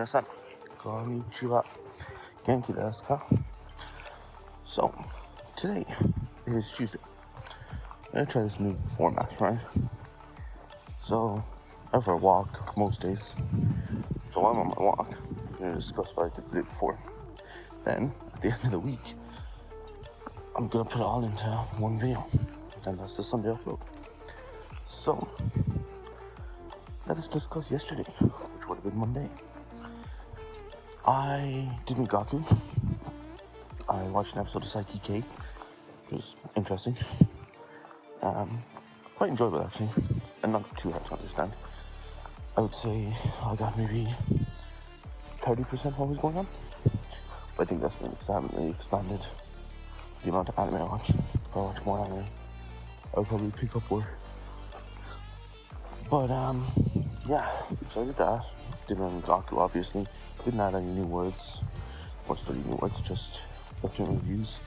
さん、こんにちは。元気ですか? So, today is Tuesday. I'm gonna try this new format, right? So, I go for a walk most days. So while I'm on my walk, I'm gonna discuss what I did the day before. Then, at the end of the week, I'm gonna put it all into one video. And that's the Sunday upload. So, let us discuss yesterday, which would have been Monday. I did Migaku. I watched an episode of Psyche K, which was interesting. Quite enjoyable actually, and not too hard to understand. I would say I got maybe 30% what was going on. But I think that's because I haven't really expanded the amount of anime I watch. If I watch more anime, I would probably pick up more. But yeah, so I did that. Did Migaku obviously. Didn't add any new words or study new words, just kept doing reviews,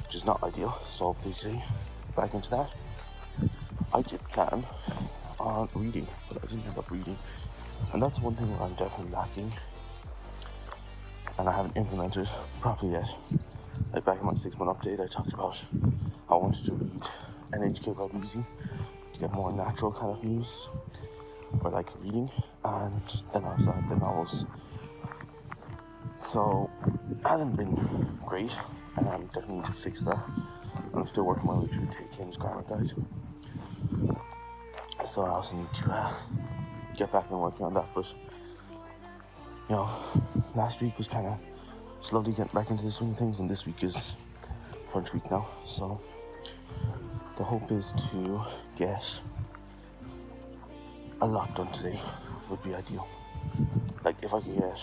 which is not ideal, so obviously back into that. I did plan on reading, but I didn't end up reading, and that's one thing where I'm definitely lacking, and I haven't implemented properly yet. Like back in my 6-month update, I talked about I wanted to read NHK Web Easy to get more natural kind of news, or like reading, and then I was at the novels. So, it hasn't been great, and I definitely need to fix that. I'm still working my way through Take Kim's grammar guide. So I also need to get back and working on that, but, you know, last week was kind of slowly getting back into the swing of things, and this week is crunch week now, so the hope is to get a lot done today would be ideal. Like, if I could get,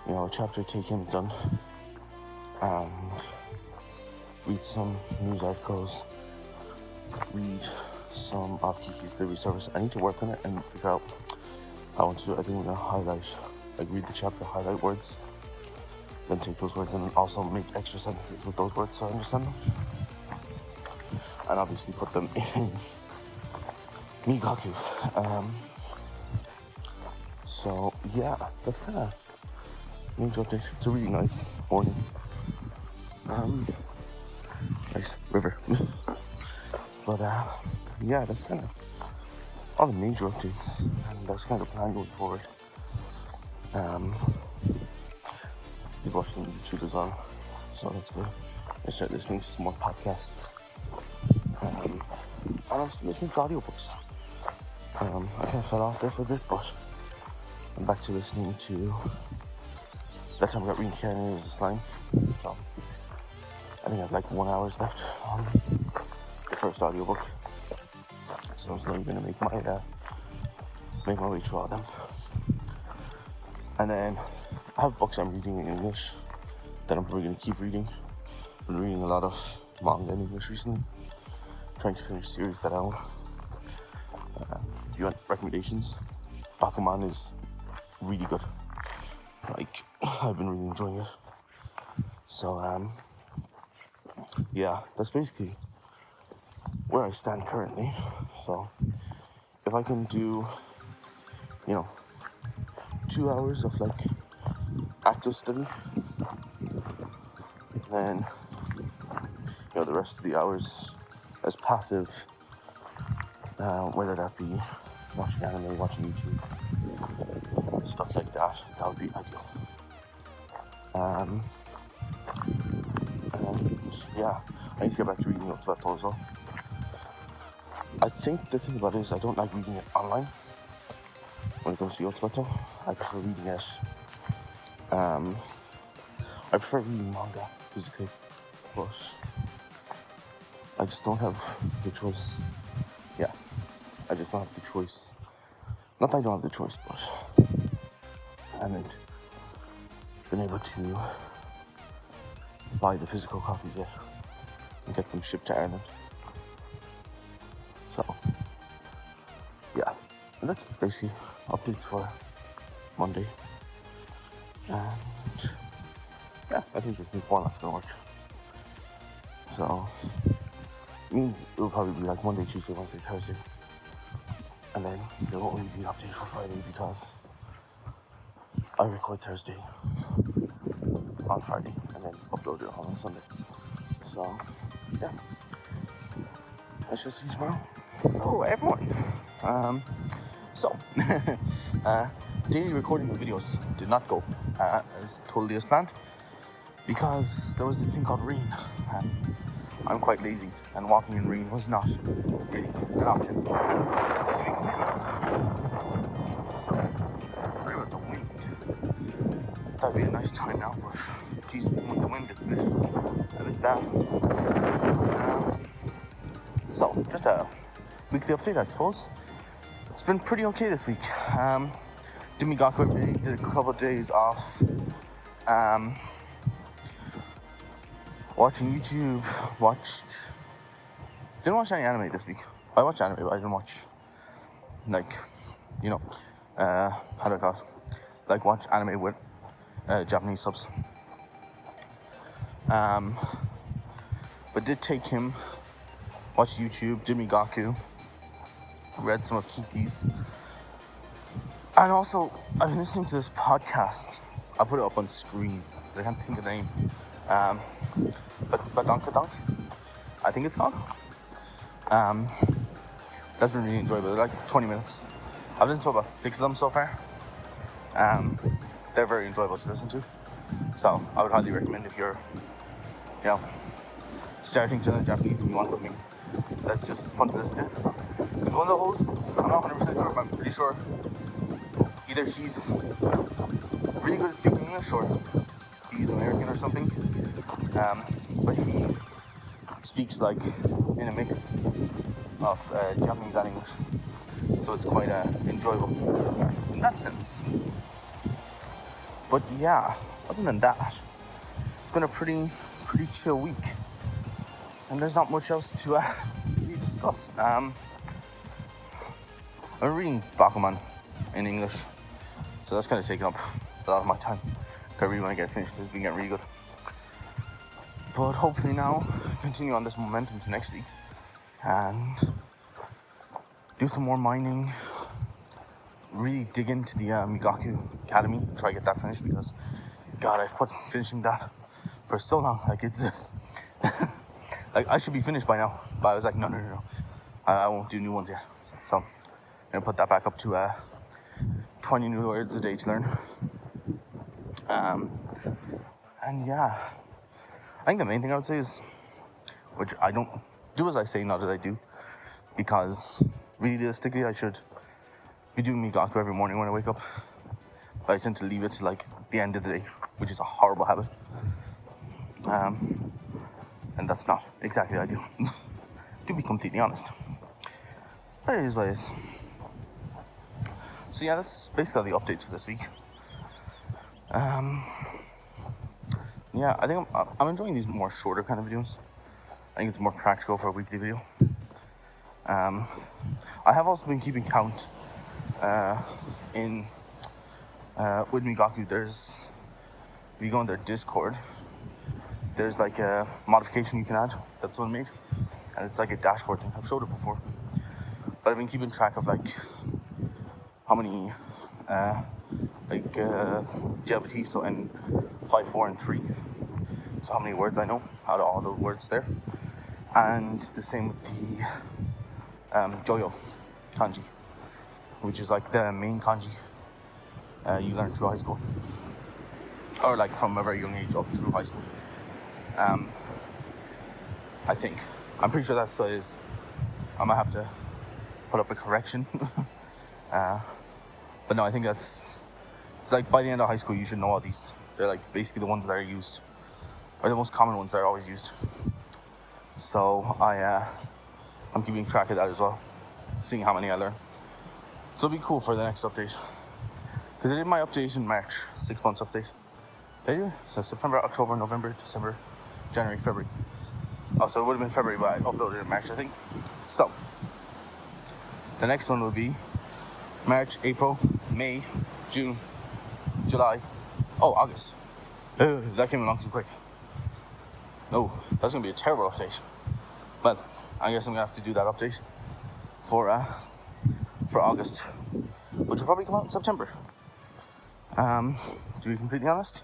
you know, a chapter Take Him done, and read some news articles, read some of Kiki's delivery service. I need to work on it and figure out how I want to do it. I think I'm going to highlight, like read the chapter, highlight words, then take those words and also make extra sentences with those words so I understand them. And obviously put them in Migaku. So yeah, that's kind of major update. It's a really nice morning. Nice river. But yeah, that's kind of all the major updates, and that's kind of the plan going forward. We watched some YouTube as well, so that's good. I start listening to some more podcasts, and I'm still listening to audiobooks. I kind of fell off there for a bit, but I'm back to listening to. That time I got reading Karen is the Slime, so I think I have like 1 hour left on the first audiobook. So I'm slowly gonna make my way through all them. And then I have books I'm reading in English that I'm probably gonna keep reading. I've been reading a lot of manga in English recently, trying to finish series that I own. If you want recommendations, Bakuman is really good. Like, I've been really enjoying it. So yeah, that's basically where I stand currently. So if I can do, you know, 2 hours of like active study, then, you know, the rest of the hours as passive, whether that be watching anime, watching YouTube, stuff like that, that would be ideal. And yeah, I need to get back to reading notes about those as well. I think the thing about it is I don't like reading it online when it comes to Yotsubato. I prefer reading it. I prefer reading manga physically, but I just don't have the choice. Yeah, I just don't have the choice. Not that I don't have the choice, but I haven't been able to buy the physical copies yet and get them shipped to Ireland. So, yeah, and that's basically updates for Monday. And yeah, I think this new format's gonna work. So, it means it'll probably be like Monday, Tuesday, Wednesday, Thursday. And then there won't really be an update for Friday because I record Thursday on Friday and then upload it on Sunday. So, yeah. I shall see you tomorrow. Oh, everyone. So, daily recording of videos did not go as totally as planned because there was this thing called rain. I'm quite lazy and walking in rain was not really an option, to be completely honest. So, sorry about the wind. That'd be a nice time now, but geez, with the wind it's a bit bad. So, just a weekly update, I suppose. It's been pretty okay this week. Did Migaku, did a couple of days off. Watching YouTube, didn't watch any anime this week. I watched anime, but I didn't watch, how do I call it? Watch anime with Japanese subs. But did take him, watched YouTube, did Migaku, read some of Kiki's. And also, I've been listening to this podcast. I'll put it up on screen, because I can't think of the name. But I think it's called. That's been really enjoyable. They're like 20 minutes. I've listened to about 6 of them so far. They're very enjoyable to listen to. So I would highly recommend if you're, starting to learn Japanese and you want something that's just fun to listen to. Because one of the hosts, I'm not 100% sure, but I'm pretty sure either he's really good at speaking English or he's American or something. But he speaks in a mix of Japanese and English, so it's quite enjoyable in that sense. But yeah, other than that, it's been a pretty chill week, and there's not much else to really discuss. I'm reading Bakuman in English, so that's kind of taking up a lot of my time. I really want to get finished because it's been getting really good. But hopefully now, continue on this momentum to next week and do some more mining, really dig into the Migaku Academy, try to get that finished because, God, I've put finishing that for so long. It's I should be finished by now, but I was like, no, I won't do new ones yet. So I'm gonna put that back up to 20 new words a day to learn. And yeah, I think the main thing I would say is, which I don't do as I say, not as I do, because realistically I should be doing Migaku every morning when I wake up, but I tend to leave it to the end of the day, which is a horrible habit. And that's not exactly what I do, to be completely honest. But it is what it is. So yeah, that's basically the updates for this week. Yeah, I think I'm enjoying these more shorter kind of videos. I think it's more practical for a weekly video. I have also been keeping count with Migaku. If you go on their Discord, there's a modification you can add that's one made, and it's a dashboard thing. I've showed it before, but I've been keeping track of how many AJATT, so in 5, 4, and 3. So how many words I know out of all the words there, and the same with the Joyo kanji, which is the main kanji you learn through high school, or from a very young age up through high school. I'm pretty sure that's what it is. I might have to put up a correction. But no, I think it's by the end of high school you should know all these. They're basically the ones that are used, or the most common ones that are always used. So I'm keeping track of that as well, seeing how many I learn. So it'll be cool for the next update, because I did my update in March, 6 months update. So September, October, November, December, January, February. Oh, so it would have been February, but I uploaded in March, I think. So the next one will be March, April, May, June, July. Oh, August. That came along too quick. No, that's gonna be a terrible update. But I guess I'm gonna have to do that update for August, which will probably come out in September. To be completely honest.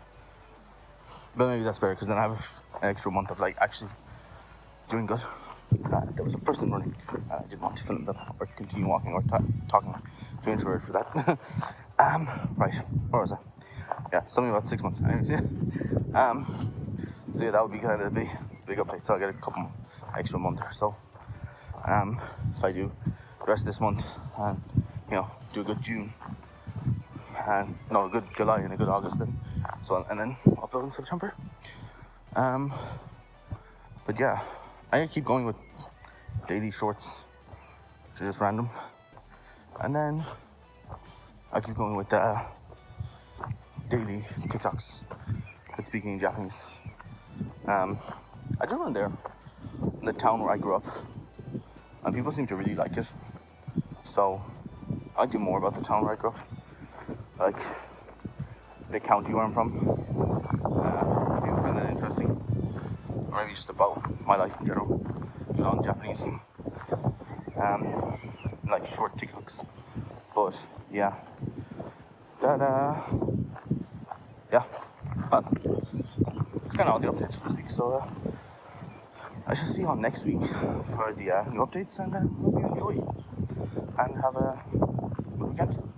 But maybe that's better because then I have an extra month of like actually doing good. There was a person running. I didn't want to film them or continue walking or talking. Too introverted for that. Right. Where was I? Yeah, something about 6 months. Anyways, yeah. So yeah, that would be kind of a big update. So I'll get a couple extra month or so. If I do the rest of this month and do a good June and no, a good July and a good August then. So and then upload in September. But yeah, I gotta keep going with daily shorts, which are just random, and then I keep going with daily TikToks that's speaking in Japanese. I do one there in the town where I grew up, and people seem to really like it. So I do more about the town where I grew up, like the county where I'm from. People find that interesting, or maybe just about my life in general. Do it on Japanese, like short TikToks. But yeah, yeah. But it's kind of all the updates for this week. So I shall see you on next week for the new updates, and hope you enjoy and have a good weekend.